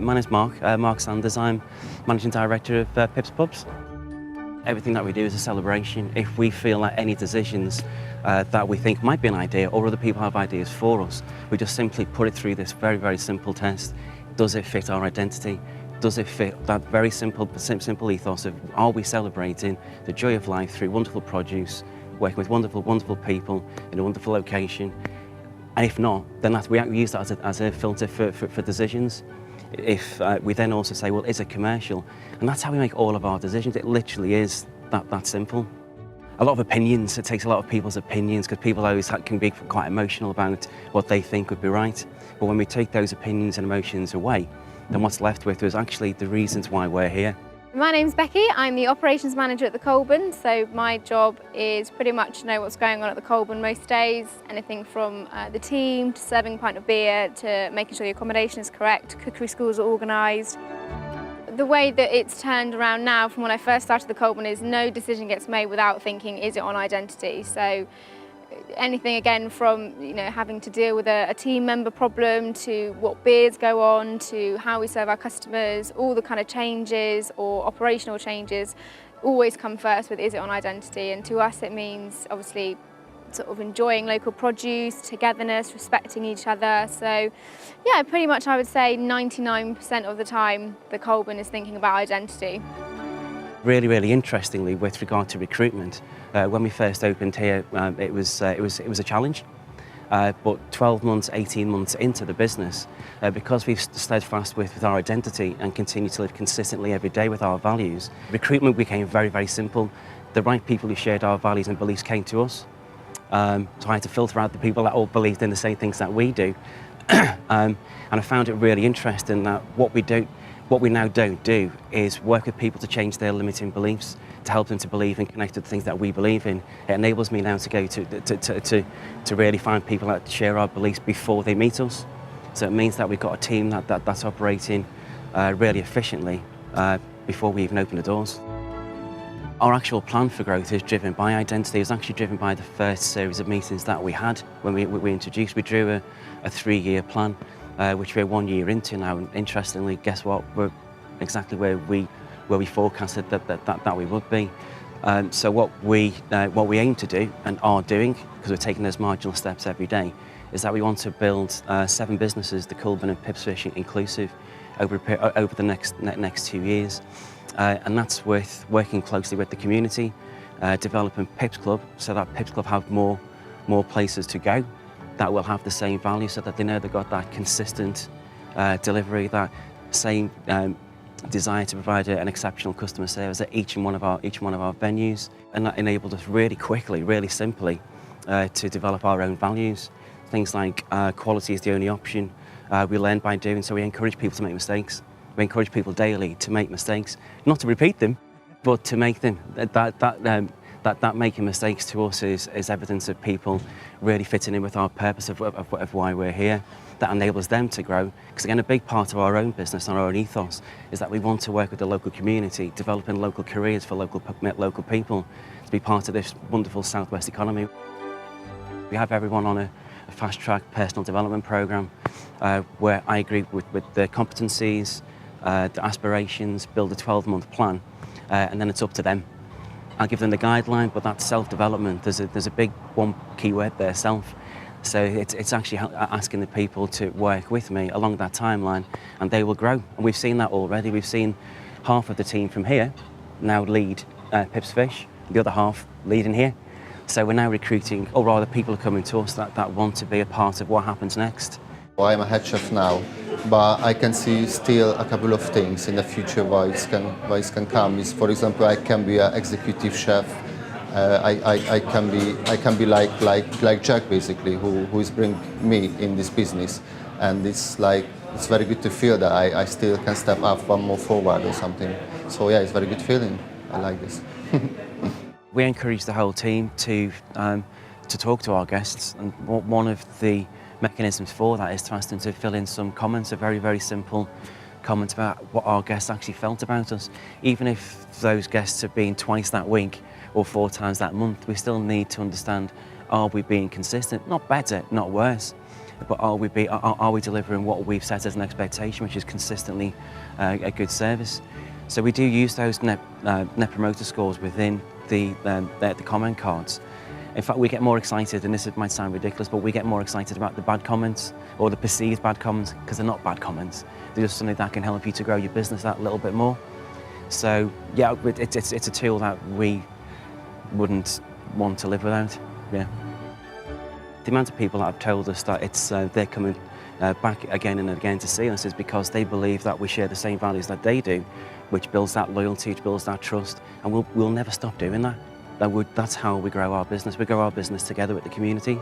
My name's Mark, Mark Sanders. I'm Managing Director of Pips Pubs. Everything that we do is a celebration. If we feel that any decisions that we think might be an idea or other people have ideas for us, we just simply put it through this very, very simple test. Does it fit our identity? Does it fit that very simple ethos of are we celebrating the joy of life through wonderful produce, working with wonderful, wonderful people in a wonderful location? And if not, then we use that as a filter for decisions. If we then also say, well, is it commercial? And that's how we make all of our decisions. It literally is that simple. A lot of opinions, it takes a lot of people's opinions because people always can be quite emotional about what they think would be right. But when we take those opinions and emotions away, then what's left with is actually the reasons why we're here. My name's Becky, I'm the operations manager at the Colburn, so my job is pretty much to know what's going on at the Colburn most days, anything from the team to serving a pint of beer to making sure the accommodation is correct, cookery schools are organised. The way that it's turned around now from when I first started the Colburn is no decision gets made without thinking, is it on identity? So anything again from having to deal with a team member problem to what beers go on to how we serve our customers, all the kind of changes or operational changes always come first with is it on identity, and to us it means obviously sort of enjoying local produce, togetherness, respecting each other. So yeah, pretty much I would say 99% of the time the Colburn is thinking about identity. Really, really interestingly, with regard to recruitment, when we first opened here, it was a challenge. But 12 months, 18 months into the business, because we've steadfast with our identity and continue to live consistently every day with our values, recruitment became very, very simple. The right people who shared our values and beliefs came to us. So I had to filter out the people that all believed in the same things that we do. And I found it really interesting that what we now don't do is work with people to change their limiting beliefs, to help them to believe and connect to the things that we believe in. It enables me now to go to really find people that share our beliefs before they meet us. So it means that we've got a team that's operating really efficiently before we even open the doors. Our actual plan for growth is driven by identity. It was actually driven by the first series of meetings that we had when we introduced. We drew a 3-year plan, which we're 1 year into now. And interestingly, guess what? We're exactly where we forecasted that we would be. So what we aim to do and are doing, because we're taking those marginal steps every day, is that we want to build 7 businesses, the Colburn and Pips Fishing inclusive, over the next 2 years. And that's with working closely with the community, developing Pips Club so that Pips Club have more places to go that will have the same value, so that they know they've got that consistent delivery, that same desire to provide an exceptional customer service at each one of our venues. And that enabled us really quickly, really simply, to develop our own values. Things like quality is the only option. We learn by doing, so we encourage people to make mistakes. We encourage people daily to make mistakes, not to repeat them, but to make them. That making mistakes to us is evidence of people really fitting in with our purpose of why we're here. That enables them to grow. Because again, a big part of our own business and our own ethos is that we want to work with the local community, developing local careers for local people to be part of this wonderful Southwest economy. We have everyone on a fast-track personal development program where I agree with the competencies, the aspirations, build a 12-month plan, and then it's up to them. I'll give them the guideline, but that's self-development. There's a big one key word there, self. So it's actually asking the people to work with me along that timeline, and they will grow. And we've seen that already. We've seen half of the team from here now lead Pips Fish, the other half leading here. So we're now recruiting, or rather people are coming to us that want to be a part of what happens next. I'm a head chef now, but I can see still a couple of things in the future why it can come. Is, for example, I can be an executive chef. I can be like Jack basically, who is bringing me in this business, and it's very good to feel that I still can step up one more forward or something. So yeah, it's a very good feeling. I like this. We encourage the whole team to talk to our guests, and one of the mechanisms for that is to ask them to fill in some comments, a very, very simple comment about what our guests actually felt about us. Even if those guests have been twice that week or 4 times that month, we still need to understand, are we being consistent? Not better, not worse, but are we delivering what we've set as an expectation, which is consistently a good service? So we do use those net promoter scores within the comment cards. In fact, we get more excited, and this might sound ridiculous, but we get more excited about the bad comments or the perceived bad comments, because they're not bad comments. They're just something that can help you to grow your business that little bit more. So yeah, it's a tool that we wouldn't want to live without. Yeah. The amount of people that have told us that they're coming back again and again to see us is because they believe that we share the same values that they do, which builds that loyalty, which builds that trust, and we'll never stop doing that. That's how we grow our business. We grow our business together with the community.